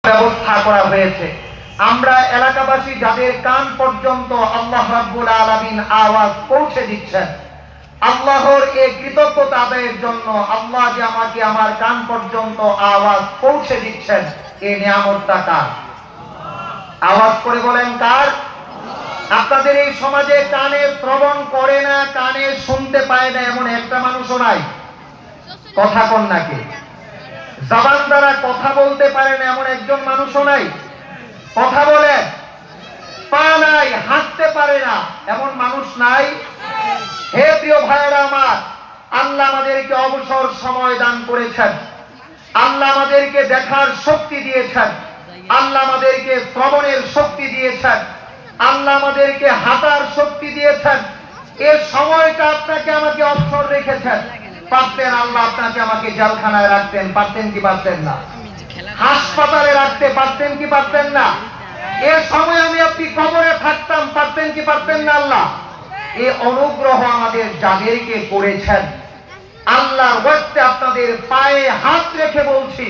ব্যবস্থা করা হয়েছে। আমরা এলাকাবাসী যাদের কান পর্যন্ত আল্লাহ রাব্বুল আলামিন আওয়াজ পৌঁছে দিচ্ছেন, আল্লাহর এই কৃতজ্ঞতা আদায়ের জন্য আল্লাহ যে আমাকে আমার কান পর্যন্ত আওয়াজ পৌঁছে দিচ্ছেন, এই নিয়ামতটা কার? আওয়াজ করে বলেন কার? আপনাদের এই সমাজে কানে শ্রবণ করে না, কানে শুনতে পায় না এমন একটা মানুষও নাই। কথা কোন নাকি? জবান দ্বারা কথা বলতে পারে না এমন একজন মানুষও নাই। কথা বলে, পা নাই, হাঁটতে পারে না এমন মানুষ নাই। হে প্রিয় ভাইয়েরা আমার, আল্লাহ আমাদেরকে অবসর সময় দান করেছেন, আল্লাহ আমাদেরকে দেখার শক্তি দিয়েছেন, আল্লাহ আমাদেরকে শ্রবণের শক্তি দিয়েছেন, আল্লাহ আমাদেরকে হাঁটার শক্তি দিয়েছেন। এই সময়টা আপনাকে আমাকে অবসর রেখেছেন। পারতেন আল্লাহ আপনাকে আমাকে জেলখানায় রাখতেন, পারতেন কি পারতেন না? হাসপাতালে রাখতে পারতেন কি পারতেন না? এই সময় আমি আপনি কবরে থাকতাম, পারতেন কি পারতেন না? আল্লাহ এই অনুগ্রহ আমাদের যাদেরকে করেছেন, আল্লাহর ওয়াস্তে আপনাদের পায়ে হাত রেখে বলছি,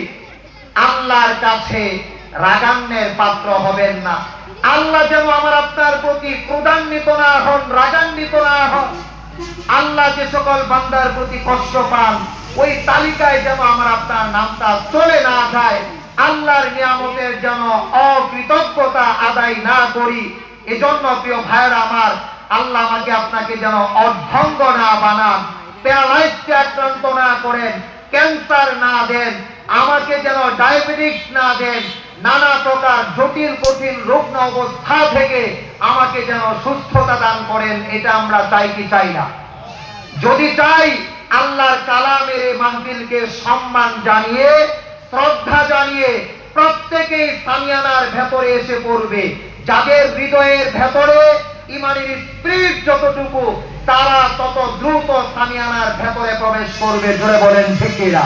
আল্লাহর কাছে রাগান্নের পাত্র হবেন না। আল্লাহ যেন আমার আপনার প্রতি ক্রোধান্বিত না হন, রাগান্বিত না হন। আল্লাহ যে সকল বান্দার প্রতি কষ্ট পান, ওই তালিকায় যেন আমার আপনার নামটা চলে না যায়। আল্লাহর নিয়ামতের যেন অকৃতজ্ঞতা আদায় না করি। এজন্য প্রিয় ভাইয়েরা আমার, আল্লাহ আমাকে আপনাকে যেন অর্ধঙ্গ না বানান, প্যারালাইজকে আক্রান্ত না করেন, ক্যান্সার না দেন, আমাকে যেন ডায়াবেটিস না দেন, নানা প্রকার জটিল কঠিন রুগ্ন অবস্থা থেকে আমাকে যেন সুস্থতা দান করেন। এটা আমরা চাই কি চাই না? যদি চাই, আল্লাহর কালামের এই মাহফিলকে সম্মান জানিয়ে, শ্রদ্ধা জানিয়ে প্রত্যেকেই সামিয়ানার ভেতরে এসে পড়বে। যাদের হৃদয়ের ভেতরে ইমানের স্পিরিট যতটুকু, তারা তত দ্রুত সামিয়ানার ভেতরে প্রবেশ করবে। জোরে বলেন ঠিক কিনা?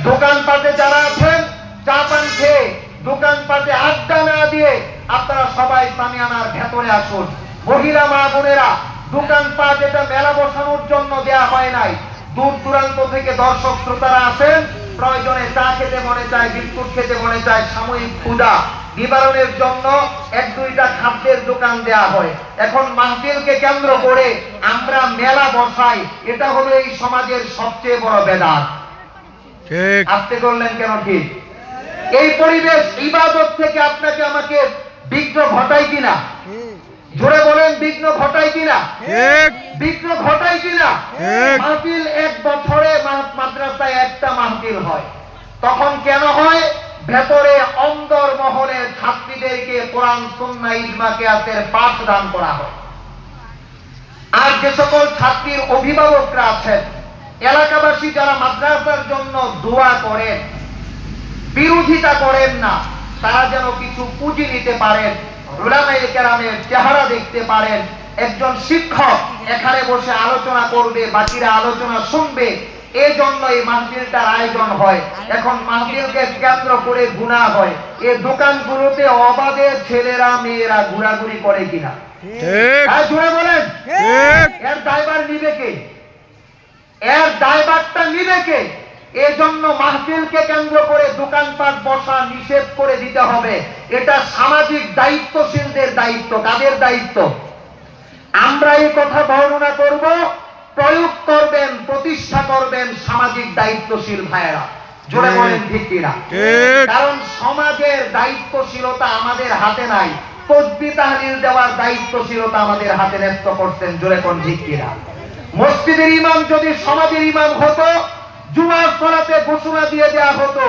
দোকানপাটে যারা আছেন, চা পান খেয়ে দোকানপাটে আড্ডা না দিয়ে আপনারা সবাই সামিয়ানার ভেতরে আসুন। মহিলা মা বোনেরা, দোকানপাট এটা মেলা বসানোর জন্য দেয়া হয় নাই। দূর দূরান্ত থেকে দর্শক শ্রোতারা আসেন, প্রয়োজনে চা খেতে মনে চায়, বিস্কুট খেতে মনে চায়, সাময়িক ক্ষুধা নিবারণের জন্য এক দুইটা খাদ্যের দোকান দেয়া হয়। এখন মাহফিলকে কেন্দ্র করে আমরা মেলা বসাই, এটা হলো এই সমাজের সবচেয়ে বড় বেদাত। ঠিক আস্তে করলেন কেন? ঠিক এই পরিবেশ ইবাদত থেকে আপনাকে আমাকে বিঘ্ন ঘটায় কিনা? জোরে বলেন, বিঘ্ন ঘটায় কিনা? বিঘ্ন ঘটায় কিনা? মাহফিল এক বছরে মাদ্রাসায় একটা মাহফিল হয়, তখন কেন হয়? ভেতরে অন্দর মহলের ছাত্রীদেরকে কোরআন সুন্নাহ ইজমা কিয়াসের পাঠ দান করা হয়। আর যে সকল ছাত্রীর অভিভাবকরা আছেন, এলাকাবাসী যারা মাদ্রাসার জন্য দোয়া করেন, বিরোধিতা করেন না, তারা যেন কিছু পুঁজি নিতে পারেন, উলামায়ে কেরামের চেহারা দেখতে পারেন। একজন শিক্ষক এখানে বসে আলোচনা করবে, বাকিরা আলোচনা শুনবে, এই জন্য এই মাহফিলটার আয়োজন হয়। এখন মাহফিলকে কেন্দ্র করে গুনাহ হয়। এই দোকানগুলোতে অবাধে ছেলেরা মেয়েরা ঘোরাঘুরি করে কিনা? ঠিক জোরে বলেন। এর দায়ভার নিবে কে? এর দায়ভারটা নিবে কে? এজন্য মাহফিলকে কেন্দ্র করে দোকানপাট বসা নিষেধ করে দিতে হবে। এটা সামাজিক দায়িত্বশীলদের দায়িত্ব। কাদের দায়িত্ব? আমরা এই কথা বর্ণনা করব, প্রয়োগ করবেন, প্রতিষ্ঠা করবেন সামাজিক দায়িত্বশীল ভাইয়েরা। জোরে বলেন ঠিক কিনা? কারণ সমাজের দায়িত্বশীলতা আমাদের হাতে নাই, তাসবিহ তাহলিল দেওয়ার দায়িত্বশীলতা আমাদের হাতে ন্যস্ত করছেন। জোরে কোন ঠিক কিনা? মসজিদের ইমাম যদি সমাজের ইমাম হতো, জুমার সালাতে ঘোষণা দিয়ে দেওয়া হতো,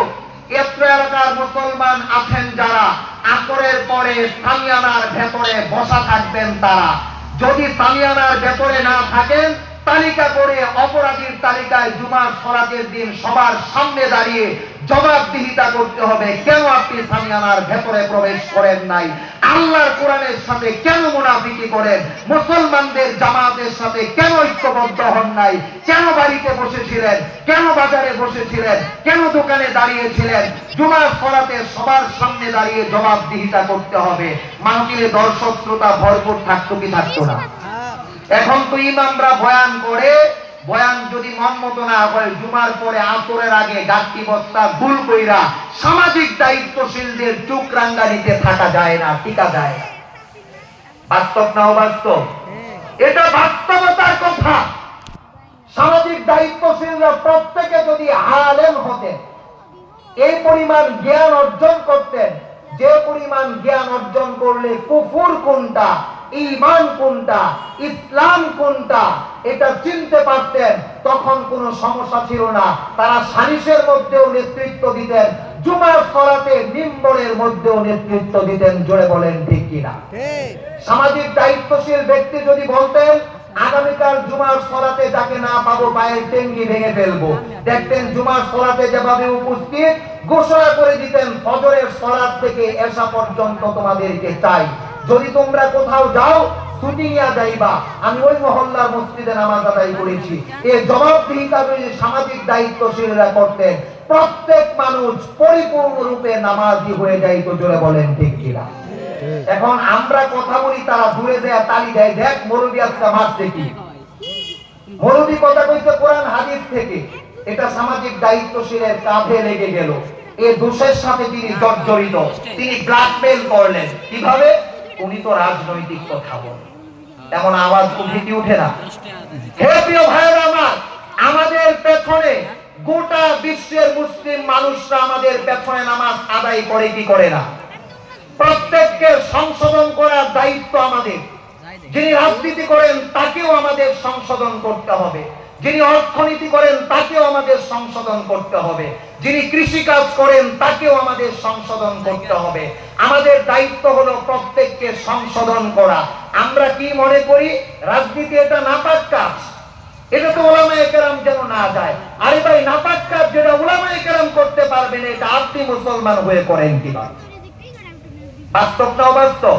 এত্র এলাকার মুসলমান আছেন যারা আসরের পরে সামিয়ানার ভেতরে বসা থাকবেন, তারা যদি সামিয়ানার ভেতরে না থাকেন, তালিকা করে অপরাধীর তালিকায় জুমার সালাতের দিন সবার সামনে দাঁড়িয়ে জবাবদিহিতা করতে হবে, কেন আপনি সামিয়ানার ভেতরে প্রবেশ করেন নাই, আল্লাহর কোরআনের সাথে কেন মুনাফিকি করেন, মুসলমানদের জামাতের সাথে কেন ঐক্যবদ্ধ হন নাই, কেন বাড়িতে বসেছিলেন, কেন বাজারে বসেছিলেন, কেন দোকানে দাঁড়িয়েছিলেন। জুমার সালাতে সবার সামনে দাঁড়িয়ে জবাবদিহিতা করতে হবে। মাহফিলে দর্শক শ্রোতা ভরপুর থাকতো কি থাকতো না? এখন তো ইমামরা বয়ান করে বয়ান যদি মন মতো না হয়, জুমার পরে আসরের আগে গাঁটটি বস্তা ভুল কইরা সামাজিক দায়িত্বশীলদের চুক রাঙ্গানিতে থাকা যায় না, টিকা যায় না। বাস্তব না অবাস্তব? এটা বাস্তবতার কথা। সামাজিক দায়িত্বশীলরা প্রত্যেকে যদি আলেম হতেন, এই পরিমাণ জ্ঞান অর্জন করতেন, যে পরিমাণ জ্ঞান অর্জন করলে কুফর কোনটা, ঈমান কোনটা, ইসলাম কোনটা এটা চিনতে পারতেন, তখন কোনো সমস্যা ছিল না। তারা সালিসের মধ্যেও নেতৃত্ব দিতেন, জুমার সালাতে মিম্বরের মধ্যেও নেতৃত্ব দিতেন। জোরে বলেন ঠিক কিনা? সামাজিক দায়িত্বশীল ব্যক্তি যদি বলতেন আগামীকাল জুমার সালাতে যাকে না পাবো পায়ের টেঙ্গি ভেঙে ফেলবো, দেখতেন জুমার সালাতে যেভাবে উপস্থিত ঘোষণা করে দিতেন ফজরের সালাত থেকে এশা পর্যন্ত তোমাদেরকে চাই। যদি তোমরা কোথাও যাও ছুটি নিয়ে যাইবা, আমি ওই মহল্লার মসজিদে নামাজ আদায় করেছি। এই জবাবদিহিতা যদি সামাজিক দায়িত্বশীলরা করতেন, প্রত্যেক মানুষ পরিপূর্ণরূপে নামাজি হয়ে যাইত। জোরে বলেন ঠিক কিনা? এখন আমরা কথা বলি, তারা দূরে যায় তালি দেয়, দেখ মৌলবী আজকে মারছে কি। মৌলবী কথা কইছে কোরআন হাদিস থেকে, এটা সামাজিক দায়িত্বশীলের কাঁধে লেগে গেল। এই দোষের সাথে তিনি জর্জরিত, তিনি ব্ল্যাকমেল করলেন। কিভাবে? উনি তো রাজনৈতিক কথা বলেন। এমন আওয়াজ উঠে কি উঠে না? হে প্রিয় ভাইয়েরা আমার, আমাদের পেছনে গোটা বিশ্বের মুসলিম মানুষরা আমাদের পেছনে নামাজ আদায় করে কি করে না? প্রত্যেককে সংশোধন করার দায়িত্ব আমাদের। যিনি রাজনীতি করেন তাকেও আমাদের সংশোধন করতে হবে, যিনি অর্থনীতি করেন তাকেও আমাদের সংশোধন করতে হবে, যিনি কৃষিকাজ করেন তাকেও আমাদের সংশোধন করতে হবে। আমাদের দায়িত্ব হলো প্রত্যেককে সংশোধন করা। আমরা কি মনে করি রাজনীতি এটা নাপাক কাজ, এটা তো উলামায়ে কেরাম যেন না যায়। আরে ভাই, নাপাক কাজ যেটা উলামায়ে কেরাম করতে পারবেন, এটা আপনি মুসলমান হয়ে করেন কিভাবে? বাস্তব না অবাস্তব?